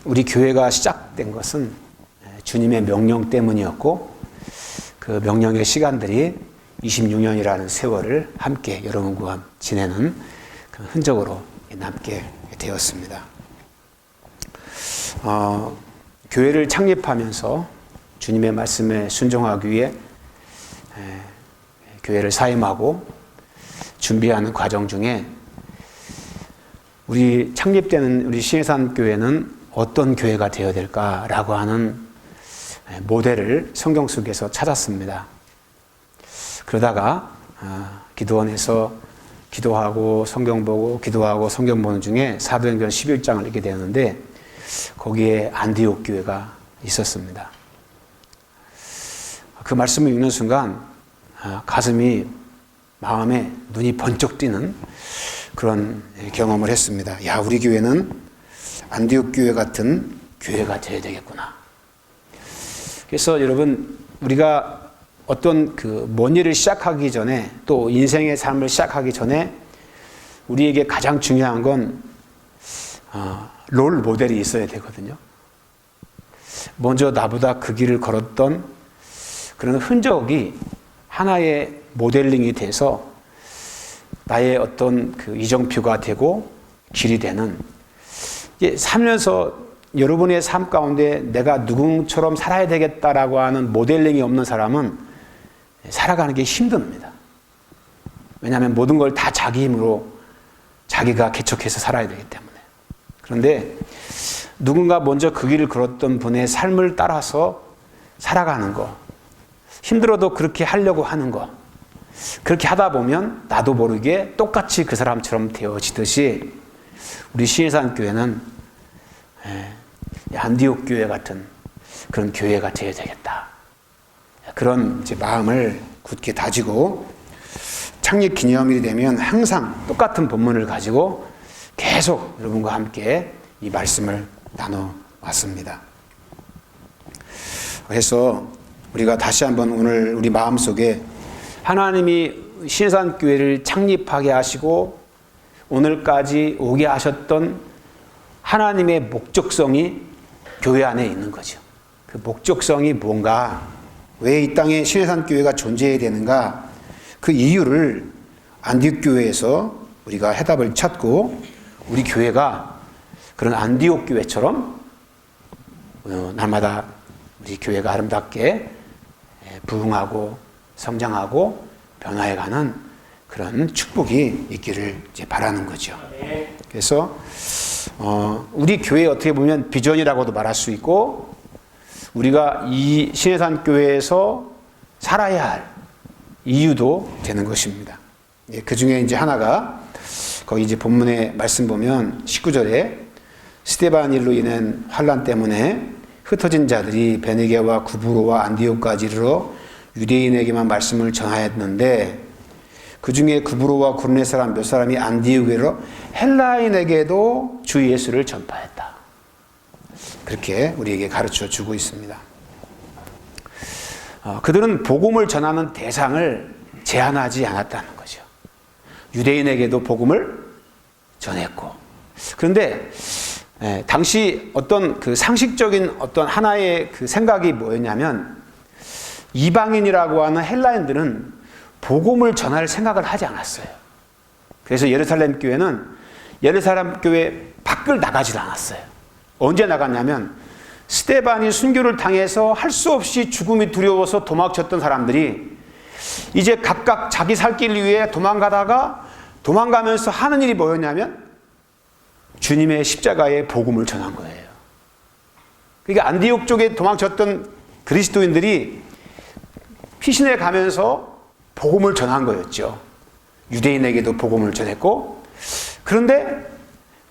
우리 교회가 시작된 것은 주님의 명령 때문이었고, 그 명령의 시간들이 26년이라는 세월을 함께 여러분과 지내는 그 흔적으로 남게 되었습니다. 교회를 창립하면서 주님의 말씀에 순종하기 위해 교회를 사임하고 준비하는 과정 중에 우리 창립되는 우리 신해산 교회는 어떤 교회가 되어야 될까라고 하는 모델을 성경 속에서 찾았습니다. 그러다가 기도원에서 기도하고 성경 보고 기도하고 성경 보는 중에 사도행전 11장을 읽게 되었는데, 거기에 안디옥 교회가 있었습니다. 그 말씀을 읽는 순간 가슴이, 마음에 눈이 번쩍 뛰는 그런 경험을 했습니다. 야, 우리 교회는 안디옥 교회 같은 교회가 되어야 되겠구나. 그래서 여러분, 우리가 어떤 먼 일을 시작하기 전에, 또 인생의 삶을 시작하기 전에 우리에게 가장 중요한 건 롤 모델이 있어야 되거든요. 먼저 나보다 그 길을 걸었던 그런 흔적이 하나의 모델링이 돼서 나의 어떤 그 이정표가 되고 길이 되는, 살면서 여러분의 삶 가운데 내가 누구처럼 살아야 되겠다라고 하는 모델링이 없는 사람은 살아가는 게 힘듭니다. 왜냐하면 모든 걸 다 자기 힘으로 자기가 개척해서 살아야 되기 때문에. 그런데 누군가 먼저 그 길을 걸었던 분의 삶을 따라서 살아가는 거, 힘들어도 그렇게 하려고 하는 거, 그렇게 하다 보면 나도 모르게 똑같이 그 사람처럼 되어지듯이 우리 신해산 교회는 안디옥 교회 같은 그런 교회가 되어야 되겠다. 그런 이제 마음을 굳게 다지고 창립 기념일이 되면 항상 똑같은 본문을 가지고 계속 여러분과 함께 이 말씀을 나눠 왔습니다. 그래서 우리가 다시 한번 오늘 우리 마음속에 하나님이 신해산 교회를 창립하게 하시고 오늘까지 오게 하셨던 하나님의 목적성이 교회 안에 있는 거죠. 그 목적성이 뭔가, 왜 이 땅에 신해산 교회가 존재해야 되는가, 그 이유를 안디옥 교회에서 우리가 해답을 찾고, 우리 교회가 그런 안디옥 교회처럼 날마다 우리 교회가 아름답게 부흥하고 성장하고 변화해가는 그런 축복이 있기를 이제 바라는 거죠. 그래서 우리 교회 어떻게 보면 비전이라고도 말할 수 있고, 우리가 이 신해산 교회에서 살아야 할 이유도 되는 것입니다. 그 중에 이제 하나가, 거기 이제 본문의 말씀 보면 19절에 스데반 일로 인한 환난 때문에 흩어진 자들이 베네게와 구브로와 안디옥까지 이르러 유대인에게만 말씀을 전하였는데, 그 중에 구브로와 구르네 사람 몇 사람이 안디옥으로 헬라인에게도 주 예수를 전파했다. 그렇게 우리에게 가르쳐 주고 있습니다. 그들은 복음을 전하는 대상을 제한하지 않았다는 거죠. 유대인에게도 복음을 전했고, 그런데 당시 어떤 그 상식적인 어떤 하나의 그 생각이 뭐였냐면, 이방인이라고 하는 헬라인들은 복음을 전할 생각을 하지 않았어요. 그래서 예루살렘 교회는 예루살렘 교회 밖을 나가지 않았어요. 언제 나갔냐면, 스데반이 순교를 당해서 할 수 없이 죽음이 두려워서 도망쳤던 사람들이 이제 각각 자기 살 길을 위해 도망가면서 하는 일이 뭐였냐면, 주님의 십자가의 복음을 전한 거예요. 그러니까 안디옥 쪽에 도망쳤던 그리스도인들이 피신해 가면서 복음을 전한 거였죠. 유대인에게도 복음을 전했고, 그런데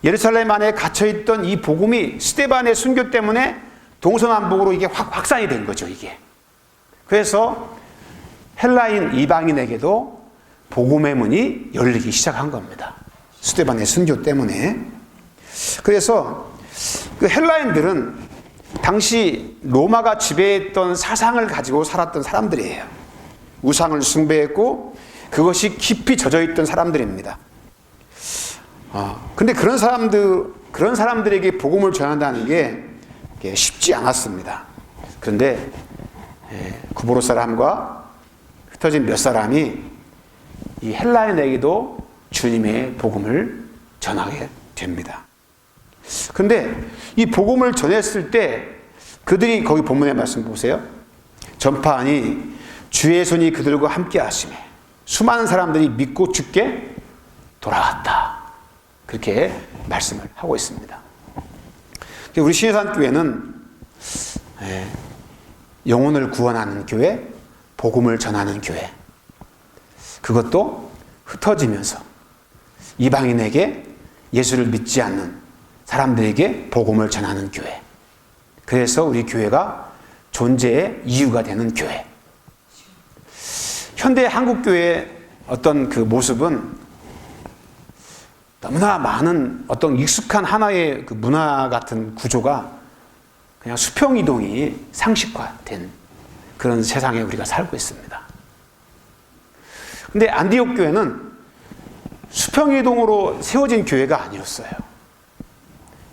예루살렘 안에 갇혀있던 이 복음이 스데반의 순교 때문에 동서남북으로 이게 확산이 된 거죠, 이게. 그래서 헬라인 이방인에게도 복음의 문이 열리기 시작한 겁니다. 스데반의 순교 때문에. 그래서 그 헬라인들은 당시 로마가 지배했던 사상을 가지고 살았던 사람들이에요. 우상을 숭배했고 그것이 깊이 젖어있던 사람들입니다. 근데 그런 사람들에게 복음을 전한다는 게 쉽지 않았습니다. 그런데 구브로 사람과 흩어진 몇 사람이 이 헬라인에게도 주님의 복음을 전하게 됩니다. 그런데 이 복음을 전했을 때 그들이 거기 본문의 말씀 보세요. 전파하니 주의 손이 그들과 함께 하시매 수많은 사람들이 믿고 주께 돌아왔다. 그렇게 말씀을 하고 있습니다. 우리 신해산 교회는 영혼을 구원하는 교회, 복음을 전하는 교회, 그것도 흩어지면서 이방인에게 예수를 믿지 않는 사람들에게 복음을 전하는 교회. 그래서 우리 교회가 존재의 이유가 되는 교회. 현대 한국 교회의 어떤 그 모습은 너무나 많은 어떤 익숙한 하나의 그 문화 같은 구조가 그냥 수평이동이 상식화된 그런 세상에 우리가 살고 있습니다. 근데 안디옥 교회는 수평이동으로 세워진 교회가 아니었어요.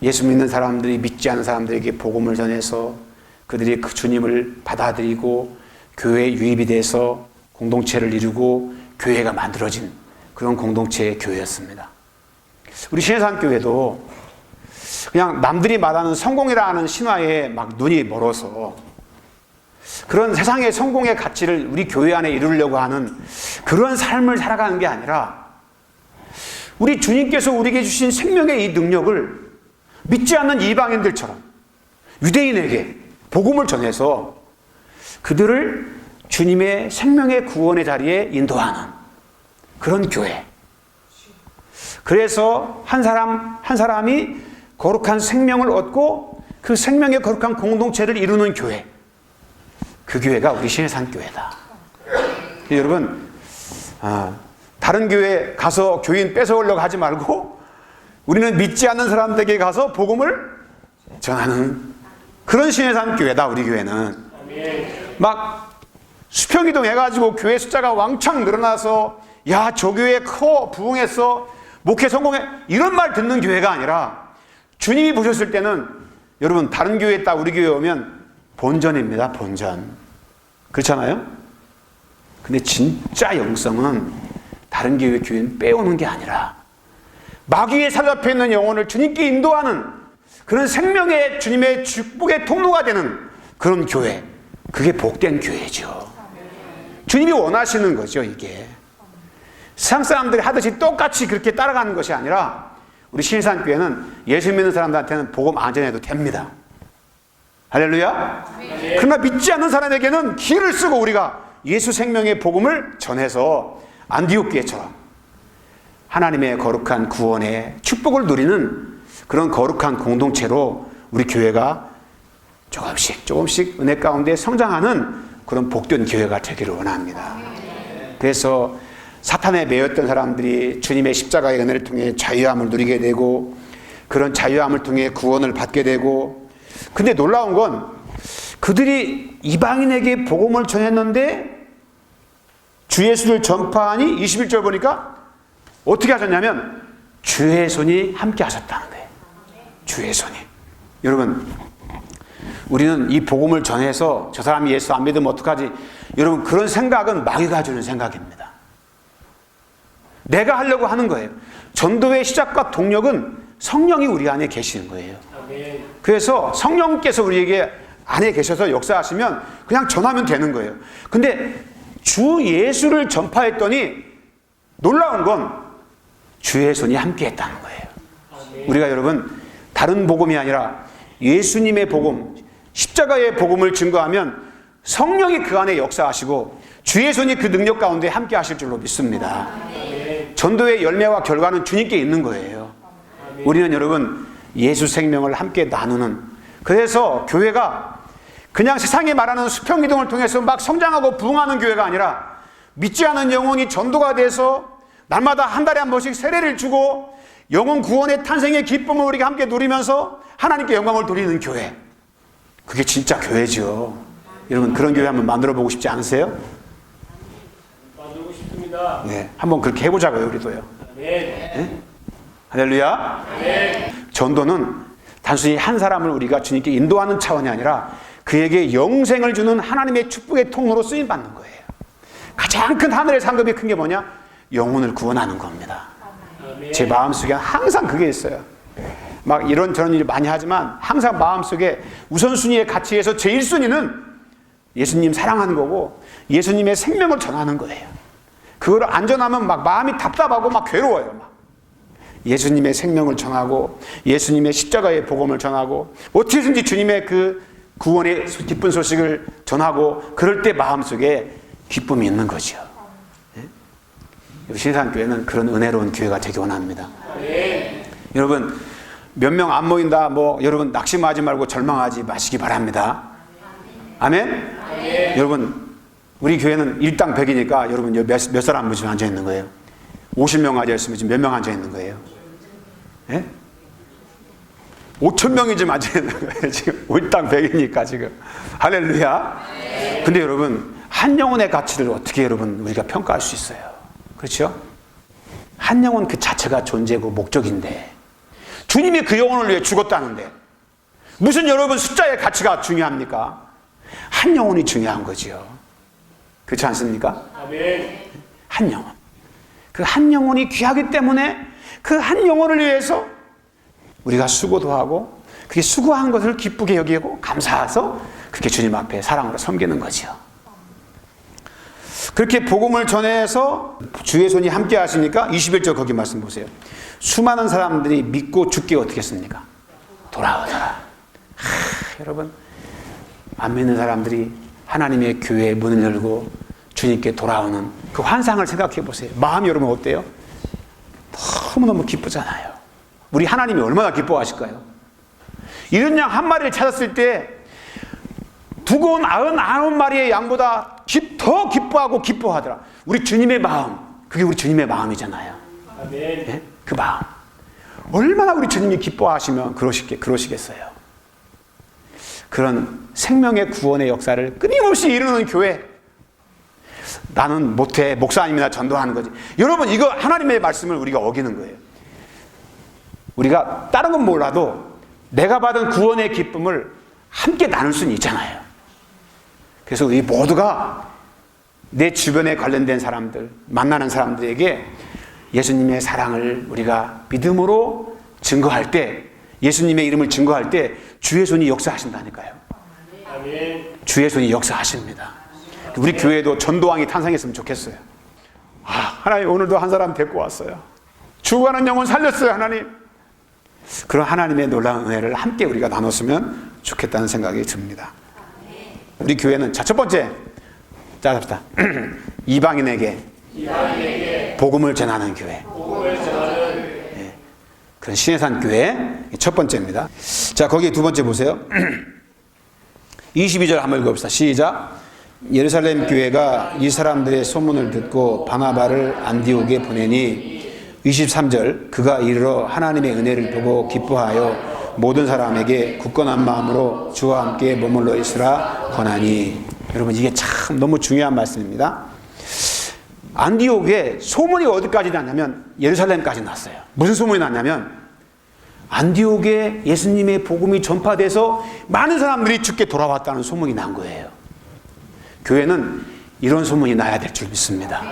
예수 믿는 사람들이 믿지 않는 사람들에게 복음을 전해서 그들이 그 주님을 받아들이고 교회에 유입이 돼서 공동체를 이루고 교회가 만들어진 그런 공동체의 교회였습니다. 우리 신해산 교회도 그냥 남들이 말하는 성공이라는 신화에 막 눈이 멀어서 그런 세상의 성공의 가치를 우리 교회 안에 이루려고 하는 그런 삶을 살아가는 게 아니라 우리 주님께서 우리에게 주신 생명의 이 능력을 믿지 않는 이방인들처럼 유대인에게 복음을 전해서 그들을 주님의 생명의 구원의 자리에 인도하는 그런 교회. 그래서 한 사람이 거룩한 생명을 얻고 그 생명의 거룩한 공동체를 이루는 교회. 그 교회가 우리 신해산 교회다. 여러분, 다른 교회 가서 교인 뺏어오려고 하지 말고 우리는 믿지 않는 사람들에게 가서 복음을 전하는 그런 신해산 교회다. 우리 교회는 막 수평이동 해가지고 교회 숫자가 왕창 늘어나서 야, 저 교회 커 부흥했어 목회 성공해 이런 말 듣는 교회가 아니라 주님이 보셨을 때는 여러분 다른 교회에 딱 우리 교회 오면 본전입니다. 본전. 그렇잖아요? 근데 진짜 영성은 다른 교회 교인 빼오는 게 아니라 마귀에 사로잡혀 있는 영혼을 주님께 인도하는 그런 생명의 주님의 축복의 통로가 되는 그런 교회. 그게 복된 교회죠. 주님이 원하시는 거죠, 이게. 세상 사람들이 하듯이 똑같이 그렇게 따라가는 것이 아니라 우리 신해산 교회는 예수 믿는 사람들한테는 복음 안 전해도 됩니다. 할렐루야. 그러나 믿지 않는 사람에게는 기회를 쓰고 우리가 예수 생명의 복음을 전해서 안디옥 교회처럼 하나님의 거룩한 구원의 축복을 누리는 그런 거룩한 공동체로 우리 교회가 조금씩 은혜 가운데 성장하는 그런 복된 교회가 되기를 원합니다. 그래서 사탄에 매였던 사람들이 주님의 십자가의 은혜를 통해 자유함을 누리게 되고 그런 자유함을 통해 구원을 받게 되고, 근데 놀라운 건 그들이 이방인에게 복음을 전했는데 주 예수를 전파하니 21절 보니까 어떻게 하셨냐면 주의 손이 함께 하셨다는 거예요. 주의 손이. 여러분, 우리는 이 복음을 전해서 저 사람이 예수 안 믿으면 어떡하지? 여러분, 그런 생각은 마귀가 주는 생각입니다. 내가 하려고 하는 거예요. 전도의 시작과 동력은 성령이 우리 안에 계시는 거예요. 그래서 성령께서 우리에게 안에 계셔서 역사하시면 그냥 전하면 되는 거예요. 근데 주 예수를 전파했더니 놀라운 건 주의 손이 함께 했다는 거예요. 우리가 여러분 다른 복음이 아니라 예수님의 복음, 십자가의 복음을 증거하면 성령이 그 안에 역사하시고 주의 손이 그 능력 가운데 함께 하실 줄로 믿습니다. 전도의 열매와 결과는 주님께 있는 거예요. 우리는 여러분 예수 생명을 함께 나누는, 그래서 교회가 그냥 세상이 말하는 수평이동을 통해서 막 성장하고 부흥하는 교회가 아니라 믿지 않은 영혼이 전도가 돼서 날마다 한 달에 한 번씩 세례를 주고 영혼 구원의 탄생의 기쁨을 우리가 함께 누리면서 하나님께 영광을 돌리는 교회. 그게 진짜 교회죠. 여러분 그런 교회 한번 만들어 보고 싶지 않으세요? 만들고 싶습니다. 네, 한번 그렇게 해보자고요, 우리도요. 네. 할렐루야. 전도는 단순히 한 사람을 우리가 주님께 인도하는 차원이 아니라 그에게 영생을 주는 하나님의 축복의 통로로 쓰임받는 거예요. 가장 큰 하늘의 상급이 큰 게 뭐냐? 영혼을 구원하는 겁니다. 제 마음속에 항상 그게 있어요. 막 이런저런 일 많이 하지만 항상 마음속에 우선순위의 가치에서 제일 순위는 예수님 사랑하는 거고 예수님의 생명을 전하는 거예요. 그걸 안 전하면 막 마음이 답답하고 막 괴로워요. 막. 예수님의 생명을 전하고 예수님의 십자가의 복음을 전하고 어떻게든지 주님의 그 구원의 기쁜 소식을 전하고 그럴 때 마음속에 기쁨이 있는 거죠. 우리 신산교회는 그런 은혜로운 교회가 되기 원합니다. 여러분 몇 명 안 모인다 뭐 여러분 낙심하지 말고 절망하지 마시기 바랍니다. 아멘? 여러분 우리 교회는 일당 100이니까 여러분 몇 사람 지금 앉아 있는 거예요? 50명 앉아 있으면 지금 몇 명 앉아 있는 거예요? 예? 5,000명이 지금 앉아 있는 거예요. 지금 일당 100이니까 지금. 할렐루야. 근데 여러분 한 영혼의 가치를 어떻게 여러분 우리가 평가할 수 있어요? 그렇죠? 한 영혼 그 자체가 존재고 목적인데 주님이 그 영혼을 위해 죽었다는데 무슨 여러분 숫자의 가치가 중요합니까? 한 영혼이 중요한 거죠. 그렇지 않습니까? 한 영혼. 그 한 영혼이 귀하기 때문에 그 한 영혼을 위해서 우리가 수고도 하고 그게 수고한 것을 기쁘게 여기고 감사해서 그렇게 주님 앞에 사랑으로 섬기는 거죠. 그렇게 복음을 전해서 주의 손이 함께 하시니까 21절 거기 말씀 보세요. 수많은 사람들이 믿고 죽게 어떻게 했습니까? 돌아오더라. 여러분 안 믿는 사람들이 하나님의 교회의 문을 열고 주님께 돌아오는 그 환상을 생각해 보세요. 마음이 여러분 어때요? 너무너무 기쁘잖아요. 우리 하나님이 얼마나 기뻐하실까요? 이런 양 한 마리를 찾았을 때 두고 온 99마리의 양보다 더 기뻐하고 기뻐하더라. 우리 주님의 마음, 그게 우리 주님의 마음이잖아요. 네? 그 마음 얼마나 우리 주님이 기뻐하시면 그러시겠어요. 그런 생명의 구원의 역사를 끊임없이 이루는 교회. 나는 못해, 목사님이나 전도하는 거지. 여러분 이거 하나님의 말씀을 우리가 어기는 거예요. 우리가 다른 건 몰라도 내가 받은 구원의 기쁨을 함께 나눌 수는 있잖아요. 그래서 우리 모두가 내 주변에 관련된 사람들, 만나는 사람들에게 예수님의 사랑을 우리가 믿음으로 증거할 때, 예수님의 이름을 증거할 때 주의 손이 역사하신다니까요. 주의 손이 역사하십니다. 우리 교회에도 전도왕이 탄생했으면 좋겠어요. 하나님 오늘도 한 사람 데리고 왔어요. 죽어가는 영혼 살렸어요. 하나님. 그런 하나님의 놀라운 은혜를 함께 우리가 나눴으면 좋겠다는 생각이 듭니다. 우리 교회는 첫 번째 잡시다. 이방인에게 복음을 전하는 교회. 네. 그런 신해산 교회 첫 번째입니다. 자, 거기 두 번째 보세요. 22절 한번 읽어봅시다. 시작. 예루살렘 교회가 이 사람들의 소문을 듣고 바나바를 안디옥에 보내니 23절 그가 이르러 하나님의 은혜를 보고 기뻐하여 모든 사람에게 굳건한 마음으로 주와 함께 머물러 있으라 권하니. 여러분 이게 참 너무 중요한 말씀입니다. 안디옥에 소문이 어디까지 났냐면 예루살렘까지 났어요. 무슨 소문이 났냐면 안디옥에 예수님의 복음이 전파돼서 많은 사람들이 죽게 돌아왔다는 소문이 난 거예요. 교회는 이런 소문이 나야 될 줄 믿습니다.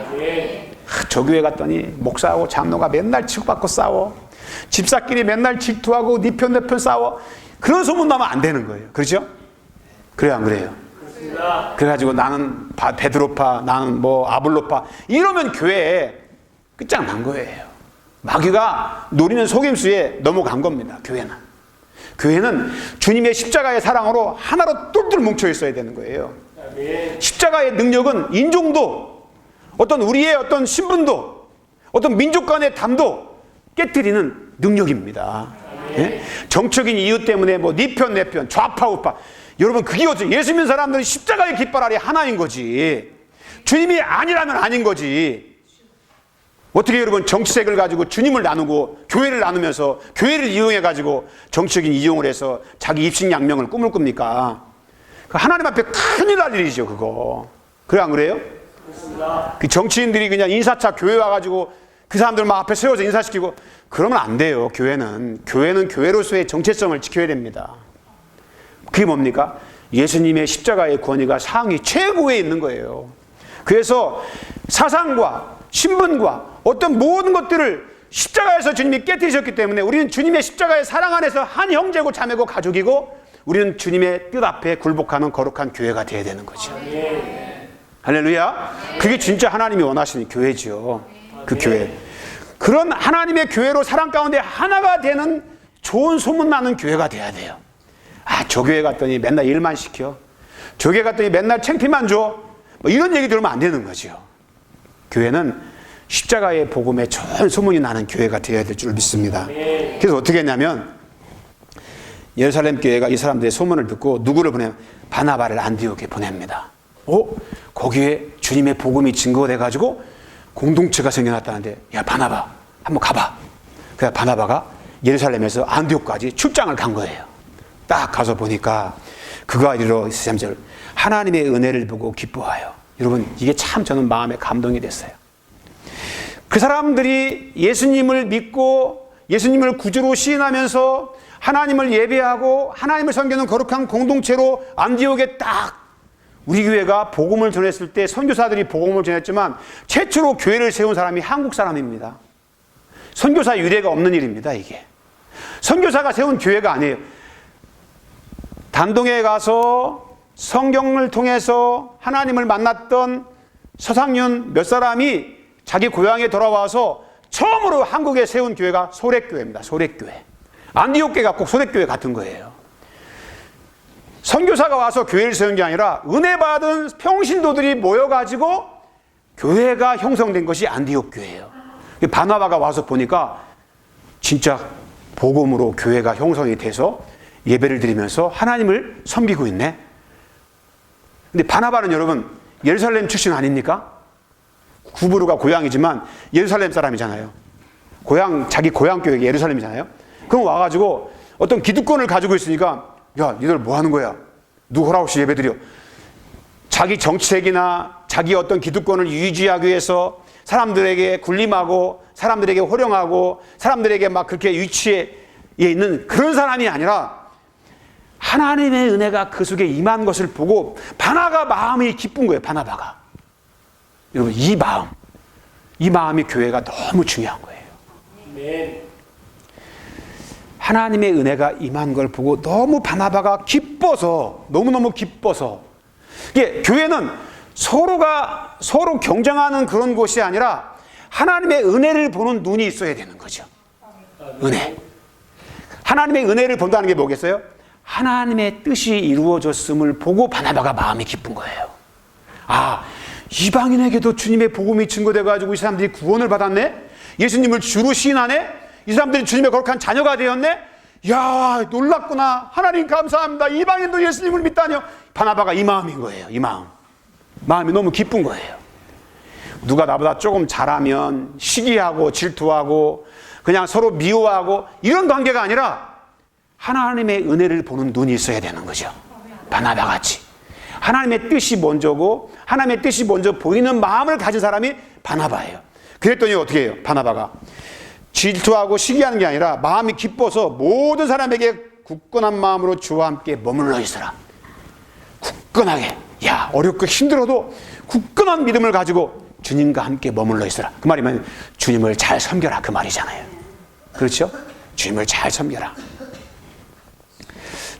저 교회 갔더니 목사하고 장로가 맨날 치고받고 싸워. 집사끼리 맨날 질투하고 네 편 내 편 싸워. 그런 소문 나면 안 되는 거예요. 그렇죠? 그래요 안 그래요? 그렇습니다. 그래가지고 나는 베드로파, 나는 뭐 아볼로파 이러면 교회에 끝장난 거예요. 마귀가 노리는 속임수에 넘어간 겁니다. 교회는 주님의 십자가의 사랑으로 하나로 똘똘 뭉쳐 있어야 되는 거예요. 십자가의 능력은 인종도 어떤 우리의 어떤 신분도 어떤 민족 간의 담도 깨뜨리는 능력입니다. 예? 정적인 이유 때문에 뭐 네 편 내 편 좌파 우파 여러분 그게 어째 예수 믿는 사람들은 십자가의 깃발 아래 하나인 거지. 주님이 아니라면 아닌 거지. 어떻게 여러분 정치색을 가지고 주님을 나누고 교회를 나누면서 교회를 이용해 가지고 정치적인 이용을 해서 자기 입신양명을 꿈을 꿉니까? 그 하나님 앞에 큰일 날 일이죠 그거. 그래 안 그래요? 그렇습니다. 그 정치인들이 그냥 인사차 교회 와가지고 그 사람들 막 앞에 세워서 인사시키고 그러면 안 돼요. 교회는 교회로서의 정체성을 지켜야 됩니다. 그게 뭡니까? 예수님의 십자가의 권위가 상위 최고에 있는 거예요. 그래서 사상과 신분과 어떤 모든 것들을 십자가에서 주님이 깨뜨리셨기 때문에 우리는 주님의 십자가의 사랑 안에서 한 형제고 자매고 가족이고 우리는 주님의 뜻 앞에 굴복하는 거룩한 교회가 되어야 되는 거죠. 할렐루야. 그게 진짜 하나님이 원하시는 교회죠. 그 교회. 그런 하나님의 교회로 사랑 가운데 하나가 되는 좋은 소문나는 교회가 돼야 돼요. 저 교회 갔더니 맨날 일만 시켜. 저 교회 갔더니 맨날 창피만 줘. 뭐 이런 얘기 들으면 안 되는 거죠. 교회는 십자가의 복음에 좋은 소문이 나는 교회가 되어야 될 줄 믿습니다. 그래서 어떻게 했냐면 예루살렘 교회가 이 사람들의 소문을 듣고 누구를 보내면 바나바를 안디옥에 보냅니다. 거기에 주님의 복음이 증거돼가지고 공동체가 생겨났다는데 야 바나바 한번 가봐. 그래서 바나바가 예루살렘에서 안디옥까지 출장을 간 거예요. 딱 가서 보니까 그가 이르러 3절 하나님의 은혜를 보고 기뻐하여. 여러분 이게 참 저는 마음에 감동이 됐어요. 그 사람들이 예수님을 믿고 예수님을 구주로 시인하면서 하나님을 예배하고 하나님을 섬기는 거룩한 공동체로 안디옥에 딱 우리 교회가 복음을 전했을 때 선교사들이 복음을 전했지만 최초로 교회를 세운 사람이 한국 사람입니다. 선교사 유례가 없는 일입니다. 이게 선교사가 세운 교회가 아니에요. 단동에 가서 성경을 통해서 하나님을 만났던 서상윤 몇 사람이 자기 고향에 돌아와서 처음으로 한국에 세운 교회가 소렉교회입니다. 소렉교회. 안디옥교회가 꼭 소렉교회 같은 거예요. 선교사가 와서 교회를 세운 게 아니라 은혜 받은 평신도들이 모여가지고 교회가 형성된 것이 안디옥 교회예요. 바나바가 와서 보니까 진짜 복음으로 교회가 형성이 돼서 예배를 드리면서 하나님을 섬기고 있네. 근데 바나바는 여러분 예루살렘 출신 아닙니까? 구부르가 고향이지만 예루살렘 사람이잖아요. 자기 고향 교회가 예루살렘이잖아요. 그럼 와가지고 어떤 기득권을 가지고 있으니까 야 니들 뭐 하는 거야? 누구 허락 없이 예배 드려. 자기 정치색이나 자기 어떤 기득권을 유지하기 위해서 사람들에게 군림하고 사람들에게 호령하고 사람들에게 막 그렇게 위치에 있는 그런 사람이 아니라 하나님의 은혜가 그 속에 임한 것을 보고 바나가 마음이 기쁜 거예요. 바나바가. 여러분 이 마음이 교회가 너무 중요한 거예요. 하나님의 은혜가 임한 걸 보고 너무 바나바가 기뻐서 너무너무 기뻐서 이게 교회는 서로 경쟁하는 그런 곳이 아니라 하나님의 은혜를 보는 눈이 있어야 되는 거죠. 은혜. 하나님의 은혜를 본다는 게 뭐겠어요? 하나님의 뜻이 이루어졌음을 보고 바나바가 마음이 기쁜 거예요. 이방인에게도 주님의 복음이 증거돼가지고 이 사람들이 구원을 받았네? 예수님을 주로 시인하네? 이 사람들이 주님의 거룩한 자녀가 되었네? 야 놀랍구나. 하나님 감사합니다. 이방인도 예수님을 믿다니요. 바나바가 이 마음인 거예요. 이 마음이 너무 기쁜 거예요. 누가 나보다 조금 잘하면 시기하고 질투하고 그냥 서로 미워하고 이런 관계가 아니라 하나님의 은혜를 보는 눈이 있어야 되는 거죠. 바나바같이 하나님의 뜻이 먼저고 하나님의 뜻이 먼저 보이는 마음을 가진 사람이 바나바예요. 그랬더니 어떻게 해요? 바나바가 질투하고 시기하는 게 아니라 마음이 기뻐서 모든 사람에게 굳건한 마음으로 주와 함께 머물러 있으라. 굳건하게 어렵고 힘들어도 굳건한 믿음을 가지고 주님과 함께 머물러 있으라. 그 말이면 주님을 잘 섬겨라 그 말이잖아요. 그렇죠? 주님을 잘 섬겨라.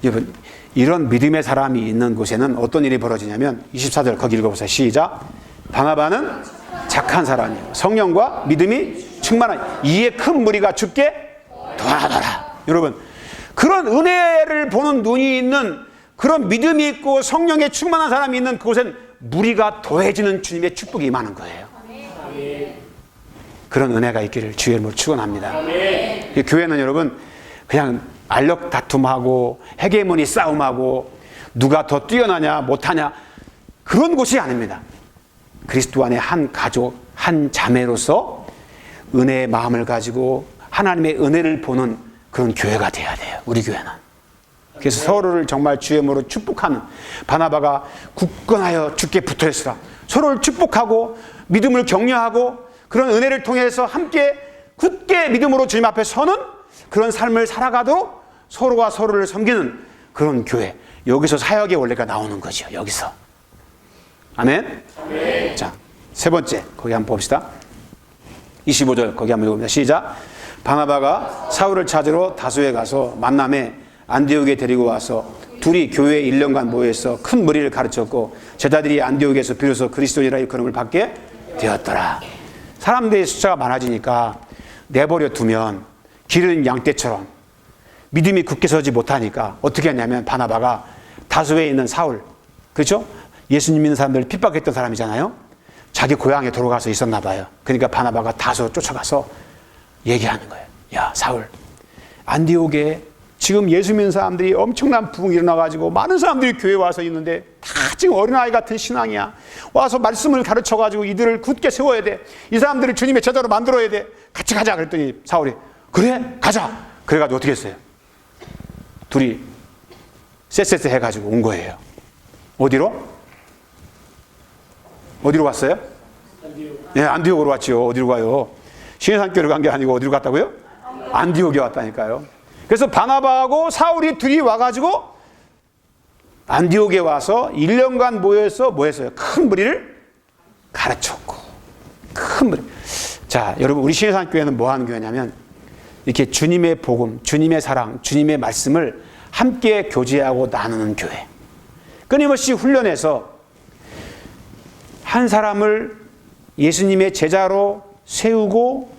여러분 이런 믿음의 사람이 있는 곳에는 어떤 일이 벌어지냐면 24절 거기 읽어보세요. 시작. 바나바는 착한 사람이에요. 성령과 믿음이 충만한 이에 큰 무리가 주께 도와하더라. 여러분 그런 은혜를 보는 눈이 있는 그런 믿음이 있고 성령에 충만한 사람이 있는 그곳엔 무리가 더해지는 주님의 축복이 임하는 거예요. 그런 은혜가 있기를 주의 이름으로 축원합니다. 교회는 여러분 그냥 알력 다툼하고 헤게모니 싸움하고 누가 더 뛰어나냐 못하냐 그런 곳이 아닙니다. 그리스도 안에 한 가족 한 자매로서 은혜의 마음을 가지고 하나님의 은혜를 보는 그런 교회가 돼야 돼요. 우리 교회는. 그래서 서로를 정말 주의 이름으로 축복하는 바나바가 굳건하여 주께 붙어있으라. 서로를 축복하고 믿음을 격려하고 그런 은혜를 통해서 함께 굳게 믿음으로 주님 앞에 서는 그런 삶을 살아가도록 서로가 서로를 섬기는 그런 교회. 여기서 사역의 원리가 나오는 거죠. 여기서. 아멘. 아멘. 자, 세 번째 거기 한번 봅시다. 25절 거기 한번 읽어봅니다. 시작. 바나바가 사울을 찾으러 다소에 가서 만남에 안디옥에 데리고 와서 둘이 교회에 1년간 모여서 큰 무리를 가르쳤고 제자들이 안디옥에서 비로소 그리스도인이라 일컬음을 받게 되었더라. 사람들의 숫자가 많아지니까 내버려 두면 기른 양떼처럼 믿음이 굳게 서지 못하니까 어떻게 했냐면 바나바가 다소에 있는 사울, 그렇죠? 예수님 믿는 사람들을 핍박했던 사람이잖아요. 자기 고향에 돌아가서 있었나 봐요. 그러니까 바나바가 다소 쫓아가서 얘기하는 거예요. 야, 사울, 안디옥에 지금 예수 믿는 사람들이 엄청난 부흥이 일어나가지고 많은 사람들이 교회에 와서 있는데 다 지금 어린아이 같은 신앙이야. 와서 말씀을 가르쳐가지고 이들을 굳게 세워야 돼. 이 사람들을 주님의 제자로 만들어야 돼. 같이 가자. 그랬더니 사울이 그래? 가자. 그래가지고 어떻게 했어요? 둘이 쎄쎄쎄 해가지고 온 거예요. 어디로? 어디로 갔어요? 네, 안디옥으로 왔죠. 어디로 가요? 신해산교를 간 게 아니고 어디로 갔다고요? 안디옥에 왔다니까요. 그래서 바나바하고 사울이 둘이 와가지고 안디옥에 와서 1년간 모여서 뭐 했어요? 큰 무리를 가르쳤고. 큰 무리. 자, 여러분, 우리 신해산교회는 뭐 하는 교회냐면 이렇게 주님의 복음, 주님의 사랑, 주님의 말씀을 함께 교제하고 나누는 교회. 끊임없이 훈련해서 한 사람을 예수님의 제자로 세우고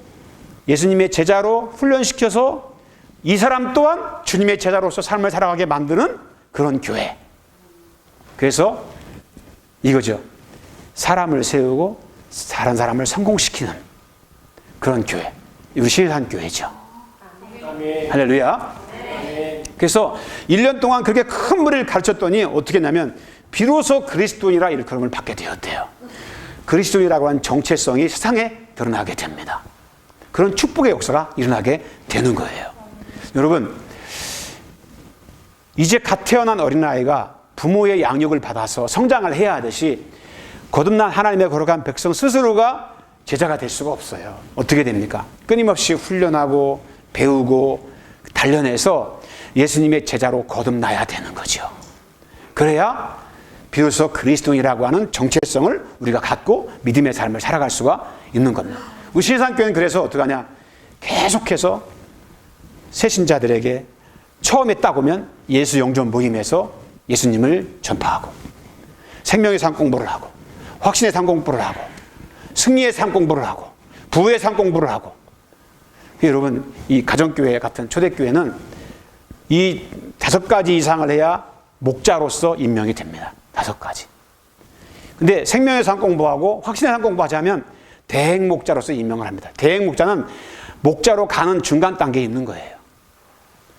예수님의 제자로 훈련시켜서 이 사람 또한 주님의 제자로서 삶을 살아가게 만드는 그런 교회. 그래서 이거죠. 사람을 세우고 다른 사람을 성공시키는 그런 교회. 우리 신해산교회죠. 할렐루야. 그래서 1년 동안 그렇게 큰 무리를 가르쳤더니 어떻게 했냐면 비로소 그리스도인이라 일컬음을 받게 되었대요. 그리스도인이라고 하는 정체성이 세상에 드러나게 됩니다. 그런 축복의 역사가 일어나게 되는 거예요. 여러분, 이제 갓 태어난 어린아이가 부모의 양육을 받아서 성장을 해야 하듯이 거듭난 하나님의 거룩한 백성 스스로가 제자가 될 수가 없어요. 어떻게 됩니까? 끊임없이 훈련하고 배우고 단련해서 예수님의 제자로 거듭나야 되는 거죠. 그래야 비로소 그리스도인이라고 하는 정체성을 우리가 갖고 믿음의 삶을 살아갈 수가 있는 겁니다. 우리 신해산교회는 그래서 어떻게 하냐? 계속해서 새신자들에게 처음에 딱 오면 예수 영전 모임에서 예수님을 전파하고 생명의 삶 공부를 하고 확신의 삶 공부를 하고 승리의 삶 공부를 하고 부의 삶 공부를 하고. 여러분, 이 가정교회 같은 초대교회는 이 5가지 이상을 해야 목자로서 임명이 됩니다. 5가지. 근데 생명의 삶 공부하고 확신의 삶 공부하자면 대행 목자로서 임명을 합니다. 대행 목자는 목자로 가는 중간 단계에 있는 거예요.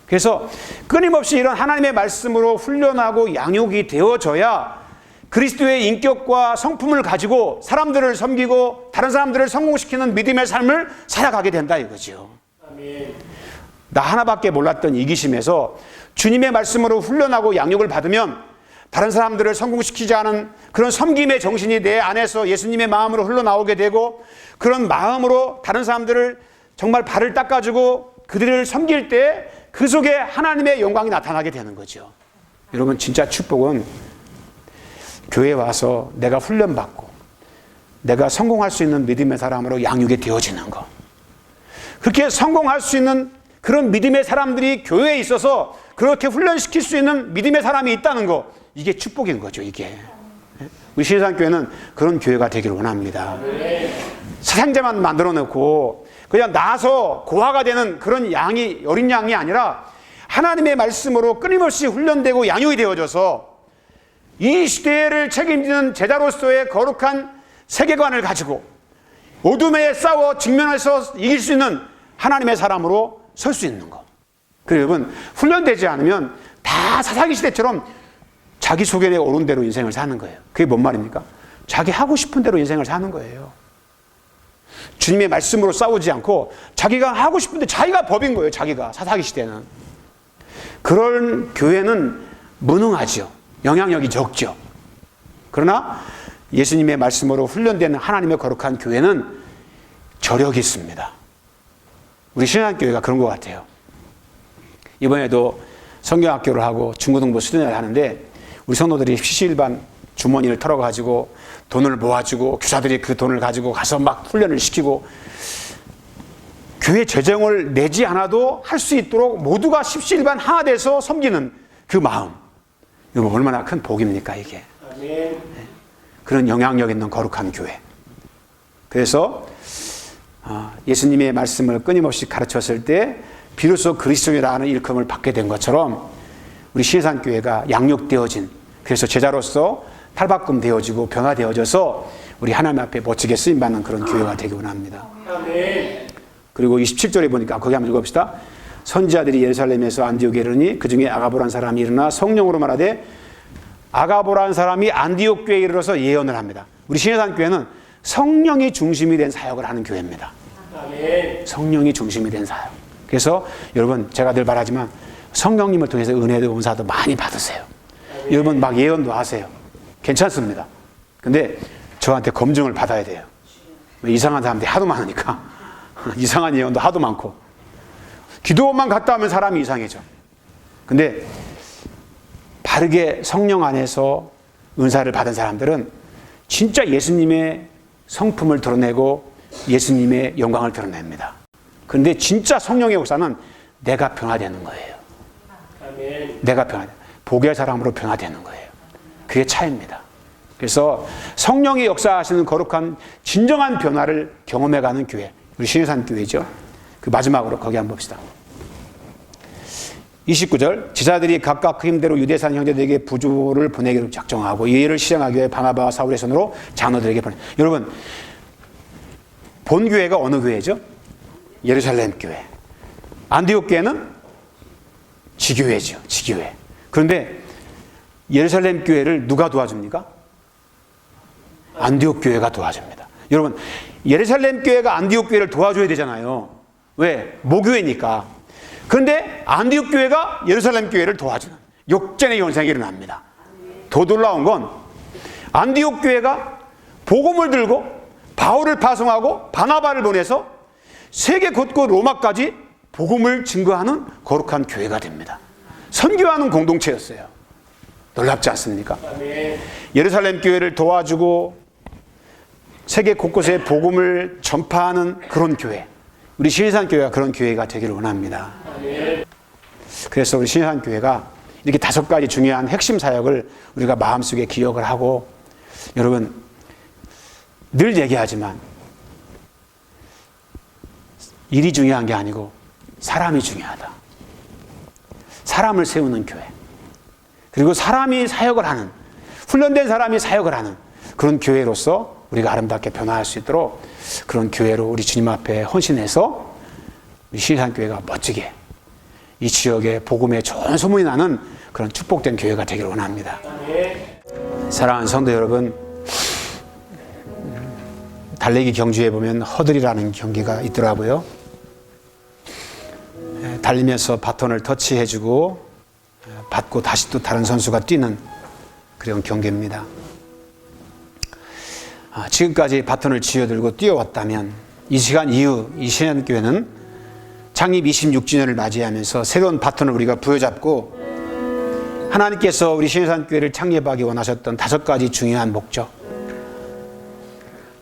그래서 끊임없이 이런 하나님의 말씀으로 훈련하고 양육이 되어져야 그리스도의 인격과 성품을 가지고 사람들을 섬기고 다른 사람들을 성공시키는 믿음의 삶을 살아가게 된다 이거죠. 아멘. 나 하나밖에 몰랐던 이기심에서 주님의 말씀으로 훈련하고 양육을 받으면 다른 사람들을 성공시키지 않은 그런 섬김의 정신이 내 안에서 예수님의 마음으로 흘러나오게 되고 그런 마음으로 다른 사람들을 정말 발을 닦아주고 그들을 섬길 때 그 속에 하나님의 영광이 나타나게 되는 거죠. 여러분, 진짜 축복은 교회에 와서 내가 훈련받고 내가 성공할 수 있는 믿음의 사람으로 양육이 되어지는 것. 그렇게 성공할 수 있는 그런 믿음의 사람들이 교회에 있어서 그렇게 훈련시킬 수 있는 믿음의 사람이 있다는 것. 이게 축복인 거죠, 이게. 우리 신해산교회는 그런 교회가 되기를 원합니다. 사상자만 만들어 놓고 그냥 나서 고아가 되는 그런 양이, 어린 양이 아니라 하나님의 말씀으로 끊임없이 훈련되고 양육이 되어져서 이 시대를 책임지는 제자로서의 거룩한 세계관을 가지고 어둠에 싸워 직면해서 이길 수 있는 하나님의 사람으로 설 수 있는 것. 그래서 여러분, 훈련되지 않으면 다 사사기 시대처럼 자기 소견에 오른 대로 인생을 사는 거예요. 그게 뭔 말입니까? 자기 하고 싶은 대로 인생을 사는 거예요. 주님의 말씀으로 싸우지 않고 자기가 하고 싶은데 자기가 법인 거예요. 자기가 사사기 시대는. 그런 교회는 무능하죠. 영향력이 적죠. 그러나 예수님의 말씀으로 훈련되는 하나님의 거룩한 교회는 저력이 있습니다. 우리 신한교회가 그런 것 같아요. 이번에도 성경학교를 하고 중고등부 수련회를 하는데 우리 성도들이 십시일반 주머니를 털어가지고 돈을 모아주고 교사들이 그 돈을 가지고 가서 막 훈련을 시키고 교회 재정을 내지 않아도 할 수 있도록 모두가 십시일반 하나 돼서 섬기는 그 마음. 이거 얼마나 큰 복입니까 이게. 네. 그런 영향력 있는 거룩한 교회. 그래서 예수님의 말씀을 끊임없이 가르쳤을 때 비로소 그리스도인이라는 일컬음을 받게 된 것처럼 우리 신해산교회가 양육되어진, 그래서 제자로서 탈바꿈 되어지고 변화되어져서 우리 하나님 앞에 멋지게 쓰임받는 그런 교회가 되기 원합니다. 그리고 27절에 보니까 거기 한번 읽어봅시다. 선지자들이 예루살렘에서 안디옥에 이르니 그 중에 아가보라는 사람이 일어나 성령으로 말하되, 아가보라는 사람이 안디옥 교회에 이르러서 예언을 합니다. 우리 신해산교회는 성령이 중심이 된 사역을 하는 교회입니다. 성령이 중심이 된 사역. 그래서 여러분, 제가 늘 말하지만 성령님을 통해서 은혜도 은사도 많이 받으세요. 여러분 막 예언도 하세요. 괜찮습니다. 근데 저한테 검증을 받아야 돼요. 이상한 사람들이 하도 많으니까. 이상한 예언도 하도 많고. 기도만 갔다 하면 사람이 이상해져. 근데 바르게 성령 안에서 은사를 받은 사람들은 진짜 예수님의 성품을 드러내고 예수님의 영광을 드러냅니다. 그런데 진짜 성령의 역사는 내가 변화되는 거예요. 내가 복의 사람으로 변화되는 거예요. 그게 차이입니다. 그래서 성령이 역사하시는 거룩한 진정한 변화를 경험해가는 교회, 우리 신해산 교회죠. 그 마지막으로 거기 한번 봅시다. 29절, 지사들이 각각 그 힘대로 유대산 형제들에게 부조를 보내기로 작정하고 이 일을 실행하기 위해 바나바와 사울의 손으로 장로들에게 보내. 여러분, 본 교회가 어느 교회죠? 예루살렘 교회. 안디옥 교회는 지교회죠. 지교회. 그런데 예루살렘 교회를 누가 도와줍니까? 안디옥 교회가 도와줍니다. 여러분, 예루살렘 교회가 안디옥 교회를 도와줘야 되잖아요. 왜? 모교회니까. 그런데 안디옥 교회가 예루살렘 교회를 도와주는 역전의 현상이 일어납니다. 더 놀라운 건 안디옥 교회가 복음을 들고 바울을 파송하고 바나바를 보내서 세계 곳곳 로마까지 복음을 증거하는 거룩한 교회가 됩니다. 선교하는 공동체였어요. 놀랍지 않습니까? 예루살렘 교회를 도와주고 세계 곳곳에 복음을 전파하는 그런 교회, 우리 신해산 교회가 그런 교회가 되기를 원합니다. 그래서 우리 신해산 교회가 이렇게 5가지 중요한 핵심 사역을 우리가 마음속에 기억을 하고, 여러분 늘 얘기하지만 일이 중요한 게 아니고 사람이 중요하다. 사람을 세우는 교회, 그리고 사람이 사역을 하는, 훈련된 사람이 사역을 하는 그런 교회로서 우리가 아름답게 변화할 수 있도록 그런 교회로 우리 주님 앞에 헌신해서 우리 신해산 교회가 멋지게 이 지역에 복음의 좋은 소문이 나는 그런 축복된 교회가 되기를 원합니다. 사랑하는 성도 여러분, 달리기 경주에 보면 허들이라는 경기가 있더라고요. 달리면서 바톤을 터치해주고 받고 다시 또 다른 선수가 뛰는 그런 경기입니다. 지금까지 바톤을 쥐어들고 뛰어왔다면 이 시간 이후 이 신해산교회는 창립 26주년을 맞이하면서 새로운 바톤을 우리가 부여잡고 하나님께서 우리 신해산교회를 창립하기 원하셨던 5가지 중요한 목적,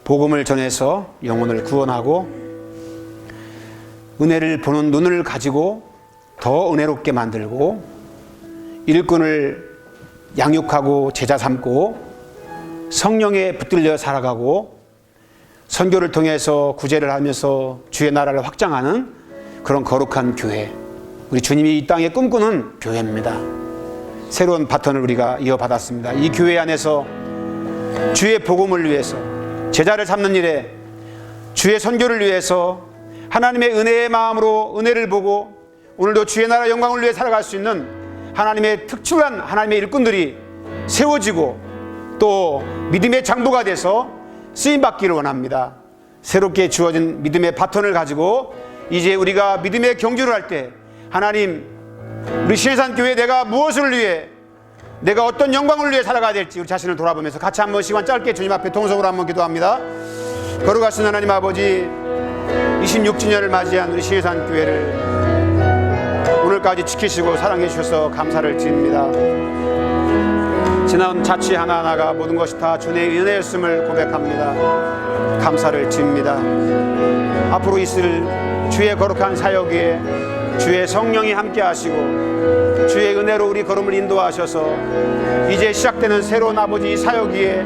복음을 전해서 영혼을 구원하고 은혜를 보는 눈을 가지고 더 은혜롭게 만들고 일꾼을 양육하고 제자 삼고 성령에 붙들려 살아가고 선교를 통해서 구제를 하면서 주의 나라를 확장하는 그런 거룩한 교회, 우리 주님이 이 땅에 꿈꾸는 교회입니다. 새로운 바톤을 우리가 이어받았습니다. 이 교회 안에서 주의 복음을 위해서, 제자를 삼는 일에, 주의 선교를 위해서 하나님의 은혜의 마음으로 은혜를 보고 오늘도 주의 나라 영광을 위해 살아갈 수 있는 하나님의 특출한 하나님의 일꾼들이 세워지고 또 믿음의 장부가 돼서 쓰임받기를 원합니다. 새롭게 주어진 믿음의 바톤을 가지고 이제 우리가 믿음의 경주를 할 때, 하나님, 우리 신해산교회 내가 무엇을 위해, 내가 어떤 영광을 위해 살아가야 될지 우리 자신을 돌아보면서 같이 한번 시간 짧게 주님 앞에 통성으로 한번 기도합니다. 거룩하신 하나님 아버지, 26주년을 맞이한 우리 신해산 교회를 오늘까지 지키시고 사랑해 주셔서 감사를 드립니다. 지난 자치 하나하나가 모든 것이 다 주의 은혜였음을 고백합니다. 감사를 드립니다. 앞으로 있을 주의 거룩한 사역 위에 주의 성령이 함께 하시고 주의 은혜로 우리 걸음을 인도하셔서 이제 시작되는 새로운 아버지 사역 위에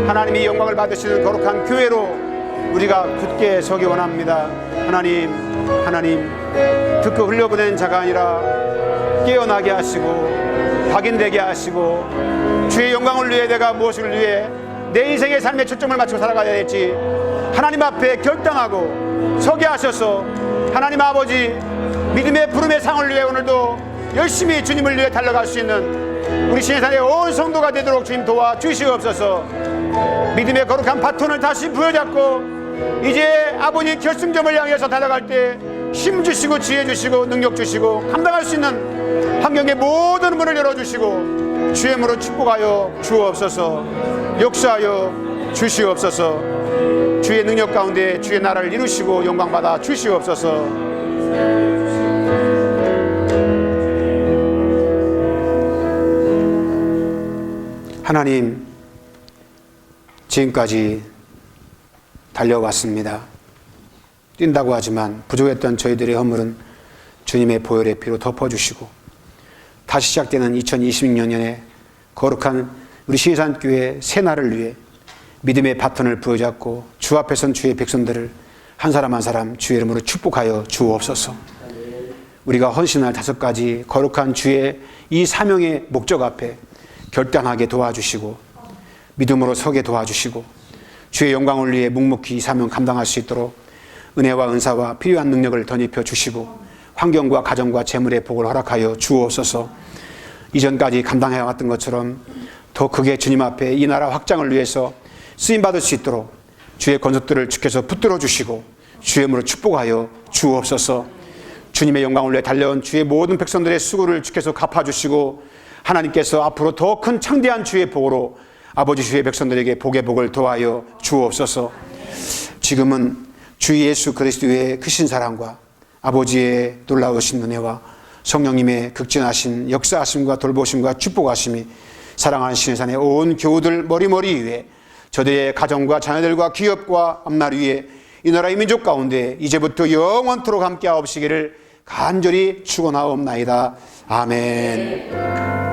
하나님이 영광을 받으시는 거룩한 교회로 우리가 굳게 서기 원합니다. 하나님 듣고 흘려보낸 자가 아니라 깨어나게 하시고 확인되게 하시고 주의 영광을 위해 내가 무엇을 위해 내 인생의 삶의 초점을 맞추고 살아가야 될지 하나님 앞에 결단하고 서게 하셔서 하나님 아버지 믿음의 부름의 상을 위해 오늘도 열심히 주님을 위해 달려갈 수 있는 우리 신해산의 온 성도가 되도록 주님 도와주시옵소서. 믿음의 거룩한 바톤을 다시 부여잡고 이제 아버지 결승점을 향해서 달려갈 때 힘 주시고 지혜 주시고 능력 주시고 감당할 수 있는 환경의 모든 문을 열어주시고 주의 이름으로 축복하여 주옵소서. 역사하여 주시옵소서. 주의 능력 가운데 주의 나라를 이루시고 영광받아 주시옵소서. 하나님, 지금까지 달려왔습니다. 뛴다고 하지만 부족했던 저희들의 허물은 주님의 보혈의 피로 덮어주시고 다시 시작되는 2026년에 거룩한 우리 신해산교회 새날을 위해 믿음의 바톤을 부여잡고 주 앞에 선 주의 백성들을 한 사람 한 사람 주의 이름으로 축복하여 주옵소서. 우리가 헌신할 5가지 거룩한 주의 이 사명의 목적 앞에 결단하게 도와주시고 믿음으로 서게 도와주시고 주의 영광을 위해 묵묵히 이 사명 감당할 수 있도록 은혜와 은사와 필요한 능력을 덧입혀 주시고 환경과 가정과 재물의 복을 허락하여 주옵소서. 이전까지 감당해왔던 것처럼 더 크게 주님 앞에 이 나라 확장을 위해서 쓰임받을 수 있도록 주의 권속들을 주께서 붙들어 주시고 주의 이름으로 축복하여 주옵소서. 주님의 영광을 위해 달려온 주의 모든 백성들의 수고를 주께서 갚아주시고 하나님께서 앞으로 더 큰 창대한 주의 복으로 아버지 주의 백성들에게 복의 복을 도하여 주옵소서. 지금은 주 예수 그리스도의 크신 사랑과 아버지의 놀라우신 은혜와 성령님의 극진하신 역사하심과 돌보심과 축복하심이 사랑하는 신해산의 온 교우들 머리머리 위에 저들의 가정과 자녀들과 기업과 앞날 위에 이 나라 이 민족 가운데 이제부터 영원토록 함께 하옵시기를 간절히 축원하옵나이다. 아멘.